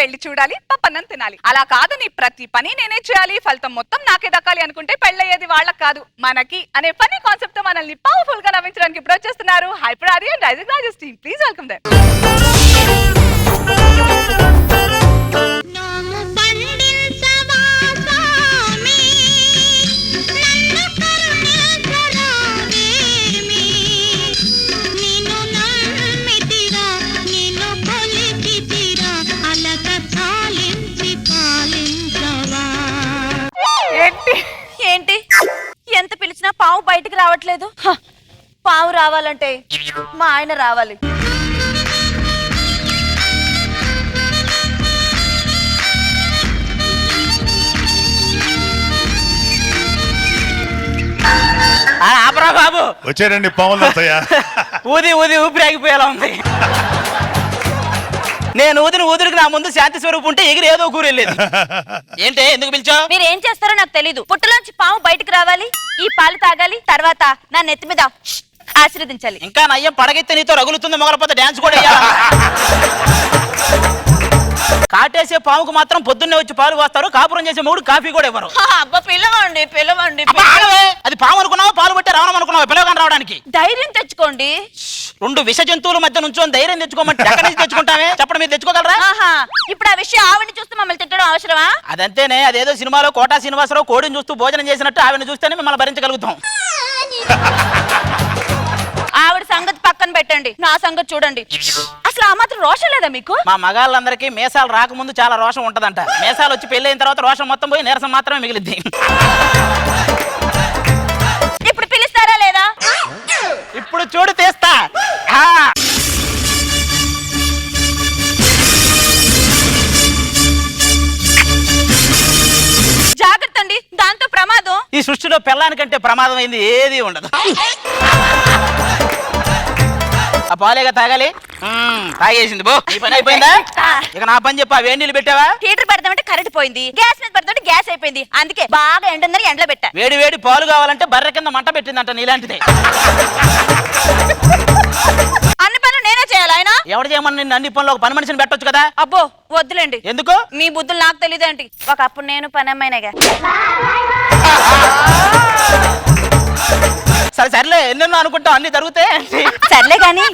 పెళ్లి చూడాలి, పప్పన్నం తినాలి. అలా కాదు నీ ప్రతి పని నేనే చేయాలి, ఫలితం మొత్తం నాకే దక్కాలి అనుకుంటే పెళ్ళయ్యేది వాళ్ళకి కాదు మనకి అనే పని కాన్సెప్ట్ తో మనల్ని పవర్ఫుల్ గా నవ్వించడానికి ఇప్పుడు వచ్చేస్తున్నారు హైపర్ ఆది అండ్ రైజింగ్ రాజెస్ టీమ్. Please welcome them. ఏంటి ఎంత పిలిచినా పావు బయటికి రావట్లేదు? పావు రావాలంటే మా ఆయన రావాలి. ఆపరా బాబు, వచ్చాడండి పావులు. ఊది ఊది ఊపిరి ఆగిపోయేలా ఉంది. నేను ఊదిరికి నా ముందు శాంతి స్వరూపు ఉంటే ఎగిరి ఏదో ఊరు వెళ్ళేది. ఏంటి ఎందుకు పిలిచావు? మీరు ఏం చేస్తారో నాకు తెలీదు. పుట్టలోంచి పాము బయటికి రావాలి, ఈ పాలు తాగాలి, తర్వాత నా నెత్తి మీద ఆశీర్వదించాలి. ఇంకా నయ్యం పడగెత్తే నీతో రగులుతుంది, మొగలపోతే డాన్స్ కూడా వేయాలి. కాటేసే పాముకు మాత్రం పొద్దున్నే వచ్చి పాలు పోస్తారు, కాపురం చేసే మూడు కాఫీ కూడా ఇవ్వరు. అబ్బా పిలవండి పిలవండి. అది పాము అనుకున్నావా, పాలు పట్టే రావడం అనుకున్నావా? పిలవగానే రావడానికి ధైర్యం తెచ్చుకోండి. రెండు విష జంతువుల మధ్య నుంచొని ధైర్యం తెచ్చుకోమంటే ఎక్కడి నుంచి తెచ్చుకుంటామే చెప్పడం? మీరు తెచ్చుకోగలరా? ఇప్పుడు ఆ విషయం ఆవిడని చూస్తే మమ్మల్ని తిట్టడం అవసరమా? అదంతేనే, అదేదో సినిమాలో కోటా శ్రీనివాసరావు కోడిని చూస్తూ భోజనం చేసినట్టు ఆవిడని చూస్తేనే మిమ్మల్ని భరించగలుగుతాం. ఆవిడ సంగతి పక్కన పెట్టండి, నా సంగతి చూడండి. అసలు ఆ మాత్రం రోషం లేదా మీకు? మా మగాళ్ళందరికీ మేసాలు రాకముందు చాలా రోషం ఉంటదంట. మేసాలు వచ్చి పెళ్ళైన తర్వాత రోషం మొత్తం పోయి నీరసం మాత్రమే మిగిలిద్ది. ఇప్పుడు పిలుస్తారా లేదా? ఇప్పుడు చూడు తీస్తా. జాగ్రత్త అండి, దాంతో ప్రమాదం. ఈ సృష్టిలో పెళ్ళానికంటే ప్రమాదం అయింది ఏది ఉండదు. ఆ పాలేగా తాగాలి. తాగేసింది బో, ఈ పని అయిపోయిందా? ఇక నా పని చెప్పా. వేడి నీళ్ళు పెట్టావా? హీటర్ పెడతామంటే కరెంట్ పోయింది, గ్యాస్ మీద పెడతామంటే గ్యాస్ అయిపోయింది, అందుకే బాగా ఎండన్నర ఎండలో పెట్టా. వేడి వేడి పాలు కావాలంటే బర్రె కింద మంట పెట్టిందంట నీలాంటిదే. అన్ని పనులు నేనే చేయాలి. ఆయన ఎవరు చేయమని నిన్ను అన్ని పనులు ఒక పని మనిషిని పెట్టొచ్చు కదా? అబ్బో వద్దులేండి. ఎందుకు? మీ బుద్ధులు నాకు తెలియదేంటి? ఒకప్పుడు నేను పని అమ్మాయినగా. సరే సర్లే, ఎన్నెన్నో అనుకుంటావు, అన్ని జరుగుతాయి. సర్లే గాని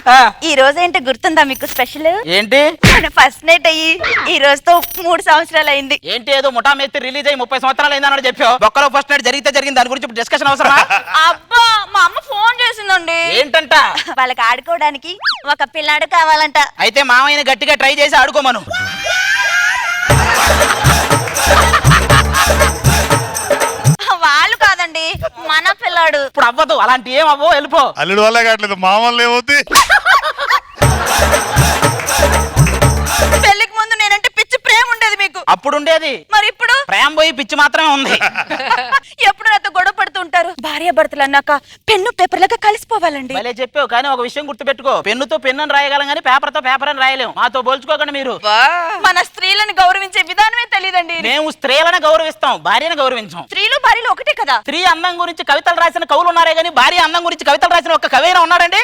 ఈ రోజు ఏంటో గుర్తుందా మీకు? స్పెషల్ ఏంటి? ఫస్ట్ నైట్ అయ్యి ఈ రోజుతో 3 సంవత్సరాలు అయింది. ఏంటి ఏదో ముఠా మేస్త్రి రిలీజ్ అయ్యి 30 సంవత్సరాలు అయిందని చెప్పావు. బొక్కలో ఫస్ట్ నైట్ జరిగితే జరిగింది, దాని గురించి డిస్కషన్ అవసరమా? అబ్బా మా అమ్మ ఫోన్ చేసిందండి. ఏంటంట? వాళ్ళకి ఆడుకోవడానికి ఒక పిల్లాడు కావాలంట. అయితే మామయ్యని గట్టిగా ట్రై చేసి ఆడుకోమను. వాళ్ళు కాదండి, మన పిల్లాడు. ఇప్పుడు అవ్వదు, అలాంటి ఏం అవ్వో, వెళ్ళిపో. అల్లుడు వల్లే కావట్లేదు, మామూలు ఏమవుతుంది. పెళ్లికి ముందు నేనంటే పిచ్చి ప్రేమ ఉండేది మీకు. అప్పుడు ఉండేది, మరి ఇప్పుడు ప్రేమ పోయి పిచ్చి మాత్రమే ఉంది. ఎప్పుడు నాతో గొడవ పడుతుంటారు. భార్య భర్తలు అన్నాక పెన్ను పేపర్ లాగా కలిసిపోవాలండి. భలే చెప్పావు, కానీ ఒక విషయం గుర్తుపెట్టుకో, పెన్నుతో పెన్నుని రాయగలం కానీ పేపర్ తో పేపర్ అని రాయలేము. మాతో పోల్చుకోకండి మీరు. మన స్త్రీలను గౌరవించే విధానమే తెలియదండి. మేము స్త్రీలను గౌరవిస్తాం, భార్యను గౌరవించాం. స్త్రీలు భార్యలు ఒకటే కదా. స్త్రీ అందం గురించి కవితలు రాసిన కవులు ఉన్నారే గానీ భార్య అందం గురించి కవితలు రాసిన ఒక కవైనా ఉన్నాడండి?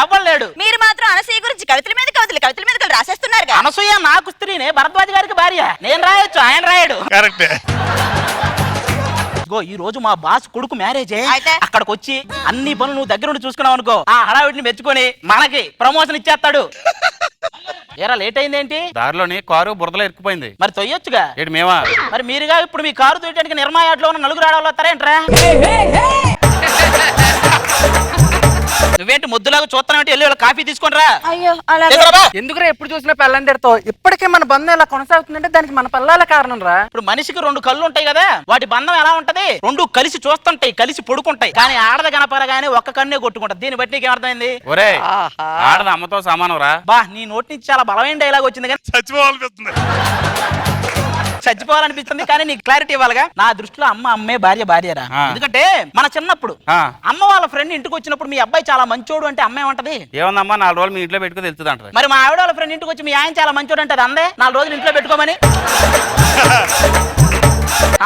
ఎవరు లేడు. మీరు మాత్రం అనసూయ గురించి కవితల మీద కవితలు రాసేస్తున్నారు. అనసూయ నాకు స్త్రీనే, భరద్వాజ్ గారికి భార్య. నేను రాయొచ్చు, ఆయన రాయడు. కరెక్టే. ఈ రోజు మా బాస్ కొడుకు మ్యారేజ్. అయితే అక్కడికి వచ్చి అన్ని పనులు నువ్వు దగ్గర నుండి చూసుకున్నావు అనుకో, ఆ హడావిడిని మెచ్చుకొని మనకి ప్రమోషన్ ఇచ్చేస్తాడు. ఏరా లేట్ అయిందేంటి? దారిలోని కారు బురదలో ఇరుక్కుపోయింది. మరి తొయ్యొచ్చుగా. ఏంటి మేమా? మరి మీరుగా ఇప్పుడు మీ కారు తొయ్యడానికి నిర్మాయాట్లో ఉన్న నలుగురు ఆడవాళ్ళు వస్తారేంట్రా? నువ్వేంటి ముద్దులాగా చూస్తానంటే వెళ్ళి కాఫీ తీసుకుంటరా. అయ్యో ఎందుకురా ఎప్పుడు చూసినా పెళ్ళని తిడతావు? ఇప్పటికే మన బంధం ఎలా కొనసాగుతుందంటే దానికి మన పిల్లల కారణం రా. ఇప్పుడు మనిషికి 2 కళ్ళు ఉంటాయి కదా, వాటి బంధం ఎలా ఉంటది? 2 కలిసి చూస్తుంటాయి, కలిసి పడుకుంటాయి. కానీ ఆడద కనపరగానే ఒక్క కన్నే కొట్టుకుంటది. దీన్ని బట్టి నీకు అర్థమైంది? ఒరే ఆడద అమ్మతో సమానం రా. బా నీ నోటి నుంచి చాలా బలమైన డైలాగ్ వచ్చింది కానీ చచ్చిపోవాలనిపిస్తుంది. చచ్చిపోవాలనిపిస్తుంది కానీ నీకు క్లారిటీ ఇవ్వాలిగా. నా దృష్టిలో అమ్మ అమ్మే, భార్య భార్యరా. ఎందుకంటే మన చిన్నప్పుడు అమ్మ వాళ్ళ ఫ్రెండ్ ఇంటికి వచ్చినప్పుడు మీ అబ్బాయి చాలా మంచోడు అంటే అమ్మ ఏమంటది? ఏమన్నా 4 రోజులు మీ ఇంట్లో పెట్టుకో తెలుస్తుంది అంటారు. మరి మా ఆవిడ వాళ్ళ ఫ్రెండ్ ఇంటికి వచ్చి మీ ఆయన చాలా మంచోడు అంటే అందే 4 రోజులు ఇంట్లో పెట్టుకోమని.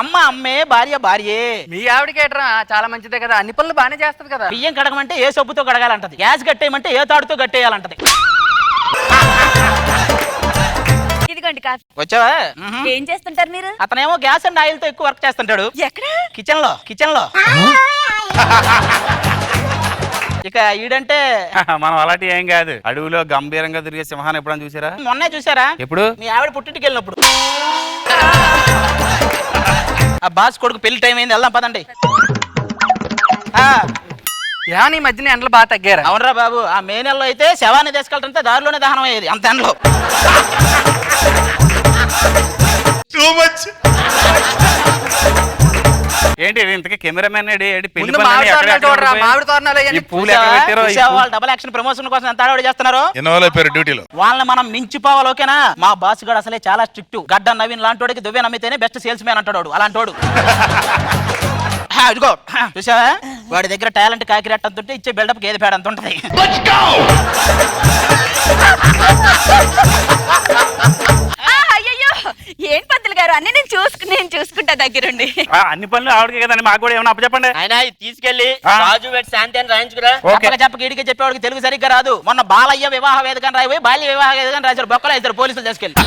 అమ్మ అమ్మే, భార్య భార్యే. మీ ఆవిడకేట్రా చాలా మంచిదే కదా, అన్ని పనులు బానే చేస్తది కదా. బియ్యం కడగమంటే ఏ సబ్బుతో కడగాలంటది, గ్యాస్ కట్టేయమంటే ఏ తాడుతో కట్టేయాలంటది. ఇదిగోండి కాఫీ. వచ్చావా ఏం చేస్తుంటారు మీరు? అతనేమో గ్యాస్ అండ్ ఆయిల్ తో ఎక్కువ వర్క్ చేస్తుంటాడు. ఎక్కడ? కిచెన్ లో ఇక ఈడంటే మనం అలాంటి ఏం కాదు. అడవిలో గంభీరంగా తిరిగే సింహాన్ని ఎప్పుడైనా చూసారా? మొన్నే చూసారా? ఎప్పుడు? మీ ఆవిడ పుట్టింటికి వెళ్ళినప్పుడు. ఆ బాస్ కొడుకు పెళ్లి టైం అయింది, వెళ్దాం పదండి. నీ మధ్యన ఎండలు బాగా తగ్గారా? అవునరా బాబు, ఆ మే నెలలో అయితే శవాన్ని తీసుకెళ్తుంటే దారిలోనే దహనం అయ్యేది అంత ఎండలో. Too much. ఏంటి ఇంతకీ కెమెరామెన్ పెళ్లి ముందు మామిడి తోరణాలు చూడరా, మామిడి తోరణాలు ఈ అవన్నీ. పూలు ఎక్కడ పెట్టారో ఈ పూలు. వాళ్ళు డబుల్ యాక్షన్ ప్రమోషన్ కోసం ఎంత ఆడవాడు చేస్తున్నారు. ఇన్వాల్వ్ అయిపోయారు డ్యూటీలో. వాళ్ళని మనం మించిపోవాలి, ఓకేనా? మా బాస్ గారు అసలే చాలా స్ట్రిక్ట్. గడ్డ నవీన్ లాంటోడికి దువ్వే నమ్మితేనే బెస్ట్ సేల్స్ మ్యాన్ అంటాడు అలాంటోడు. ఇదిగో చూసావా, వాడి దగ్గర టాలెంట్ కాకిరెట్ అంతుంటే ఇచ్చే బిల్డప్ గేదె పేడ అంత ఉంటది. అయ్యయ్యో, ఏం పంతులు గారు, అన్ని నేను చూసుకుంటా దగ్గరుండి. అన్ని పనులు ఆవిడకే కదండి, మాకు కూడా ఏమన్నా అప్పచెప్పండి. ఆయన తీసుకెళ్లి రాజు వెట్ శాంతి అని రాయించుకురా. చెప్పక ఈడికి చెప్పేవాడికి తెలుగు సరిగ్గా రాదు. మొన్న బాలయ్య వివాహ వేదిక రాయి బాల్య వివాహ వేదిక రాశారు, బొక్కలు వేశారు పోలీసులు తీసుకెళ్ళి.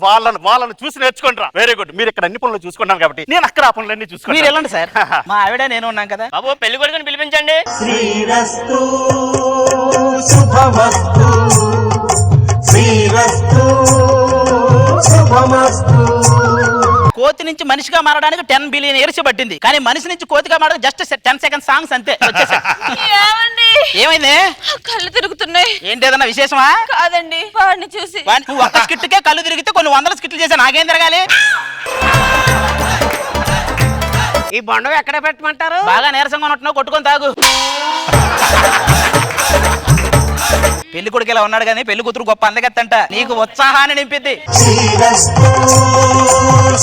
వాళ్ళని చూసి నేర్చుకుంటారా. Very good. మీరు ఇక్కడ అన్ని పనులు చూసుకుంటాను కాబట్టి నేను అక్కడ ఆ పనులన్నీ మీరు చూసుకుంటాను. వెళ్ళండి సార్, మా ఆవిడ నేను ఉన్నాం కదా. బాబు పెళ్లి కొడుకుని పిలిపించండి. శ్రీరస్తు శుభమస్తు, శ్రీరస్తు శుభమస్తు. కోతి నుంచి మనిషిగా మారడానికి 10 బిలియన్ ఇయర్స్ పట్టింది, కానీ మనిషి నుంచి కోతిగా మారడానికి జస్ట్ 10 సెకండ్ సాంగ్స్ అంతే. ఏమండి? ఏమైంది? కళ్ళు తిరుగుతున్నాయి. ఏంటి ఏదన్నా విశేషమా? కాదండి, వాడిని చూసి. నువ్వు ఒక్క స్కిట్కే కళ్ళు తిరిగితే కొన్ని 100 స్కిట్లు చేశా, నాకేం తిరగాలి? ఈ బొండం ఎక్కడ పెట్టమంటారు? బాగా నీరసంగా ఉన్నట్టున్నావు, కొట్టుకొని తాగు. పెళ్లి కొడుకు ఇలా ఉన్నాడు కానీ పెళ్లి కూతురు గొప్ప అందగత్తంట, నీకు ఉత్సాహాన్ని నింపిద్ది. శ్రీరస్తు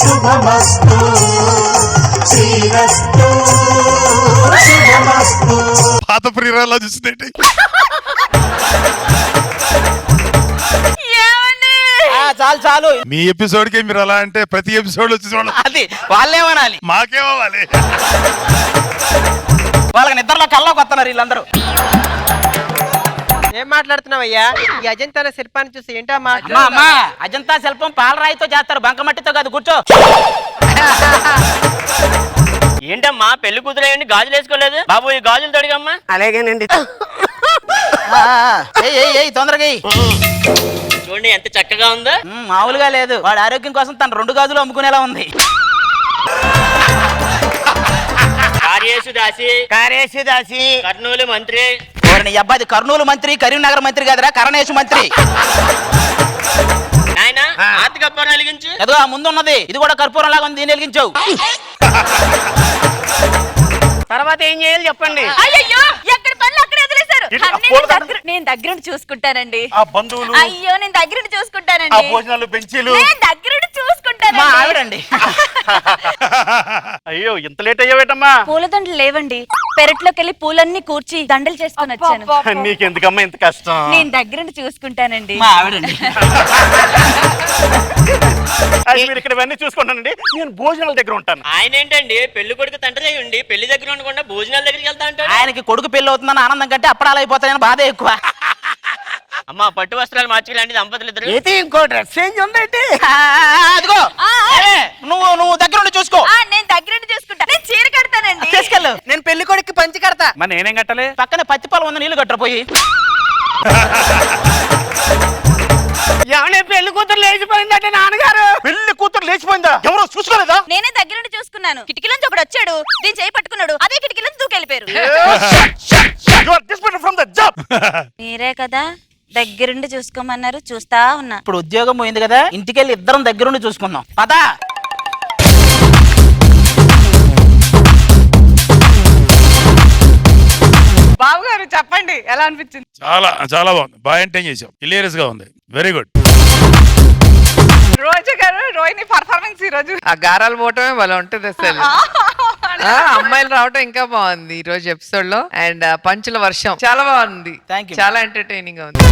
శుభమస్తు, శ్రీరస్తు శుభమస్తు. పాత ప్రియురాల్లో చూసిందేంటి? ఏమండి? చాలు మీ ఎపిసోడ్ కి మీరు అలా అంటే ప్రతి ఎపిసోడ్ వచ్చి చూడాలి. అది వాళ్ళేమనాలి, మాకేమవ్వాలి? వాళ్ళకి నిద్రలో కల్లోకి వస్తున్నారు వీళ్ళందరూ. ఏం మాట్లాడుతున్నావయ్యా? ఈ అజంతా శిల్పాన్ని చూసి ఏంటా అమ్మా అజంతా శిల్పం పాలరాయితో చేస్తారు, బంకమట్టితో కాదు. కూర్చో. ఏంటమ్మా పెళ్లి కూతురు అయ్యండి గాజులు వేసుకోలేదు? బాబు ఈ గాజులు తొడిగమ్మా. అలాగేనండి. తొందరగా చూడండి ఎంత చక్కగా ఉందో. మామూలుగా లేదు, వాడి ఆరోగ్యం కోసం తన 2 గాజులు అమ్ముకునేలా ఉంది. కార్యేశుదాసి కర్నూలు మంత్రి. నీ అబ్బాయి కర్నూలు మంత్రి, కరీంనగర్ మంత్రి కాదురా, కరణేశ్ మంత్రి. ఆయన ఆర్తి కర్పూరం వెలిగించు. ఎదుగు ముందు ఉన్నది, ఇది కూడా కర్పూరం లాగా ఉంది, దీన్ని వెలిగించావు. తర్వాత ఏం చేయాలి చెప్పండి? అయ్యయ్యో, ఎక్కడ పనులు అక్కడ వదిలేశారు. అన్నీ నేను దగ్గరుండి చూసుకుంటానండి. ఆ బంధువులు, అయ్యో నేను దగ్గరుండి ఆ చూసుకుంటానండి. భోజనాలు, బెంచీలు. నేను దగ్గరుండి మా చూసుకుంటానండి. ఆవిడండి. అయ్యో ఇంత లేట్ అయ్యావేటమ్మా? పూలదండలు లేవండి, పెరట్లోకి వెళ్ళి పూలన్నీ కూర్చి దండలు చేసుకుని వచ్చాను. నీకెందుకమ్మా ఇంత కష్టం? నేను దగ్గరుండి చూసుకుంటానండి. మా ఆవిడండి. మీరు ఇక్కడ ఇవన్నీ చూసుకుంటానండి, నేను భోజనాల దగ్గర ఉంటాను. ఆయన ఏంటండి పెళ్లి కొడుకు తండ్రి అయ్యండి పెళ్లి దగ్గర ఉండకుండా భోజనాల దగ్గరికి వెళ్తా అంటాడు. ఆయనకి కొడుకు పెళ్లి అవుతుందని ఆనందం కంటే అప్పడాలు అయిపోతాయని బాధ ఎక్కువ. అమ్మా పట్టు వస్త్రాలు మార్చుకోలేండి దంపతులు ఇద్దరు. అయితే ఇంకో డ్రెస్ చేంజ్ ఉందండి. అదిగో నువ్వు దగ్గరుండి చూసుకో. నేను దగ్గరుండి చూసుకుంటా. నేను చీర కడతానండి. తీసుకెళ్ళు. నేను పెళ్లి కొడుక్కి పంచి కడతా. మరి నేనేం కట్టాలి? పక్కనే పత్తి పొలం ఉంది, నీళ్లు కట్టపోయి. ఏమన్నా పెళ్లి కూతురు లేచిపోయిందంటే నాన్నగారు? పెళ్లి కూతురు లేచిపోయిందా? ఎవరో చూసుకోలేదా? నేనే దగ్గరుండి చూసుకున్నాను. కిటికీలోంచి ఒకడు వచ్చాడు, దీని చేయి పట్టుకున్నాడు, అదే కిటికీలోంచి దూకెళ్ళిపోయారు. You are dismissed from the job. మీరే కదా దగ్గరుండి చూసుకోమన్నారు, చూస్తా ఉన్నా. ఇప్పుడు ఉద్యోగం పోయింది కదా, ఇంటికెళ్ళి ఇద్దరం దగ్గరుండి చూసుకుందాం పదా. బాబు గారు చెప్పండి, ఎలా అనిపించింది? చాలా చాలా బాగుంది, బాగా ఎంటైన్ చేసాం, హిలేరియస్ గా ఉంది, వెరీ గుడ్. రోజు గారు రోహిణి పర్ఫార్మెన్స్ ఈ రోజు. ఆ గారాలు పోవటమే భలే ఉంటది అసలు. అమ్మాయిలు రావటం ఇంకా బాగుంది ఈ రోజు ఎపిసోడ్ లో. అండ్ పంచుల వర్షం చాలా బాగుంది, Thank you. చాలా ఎంటర్టైనింగ్ గా ఉంది.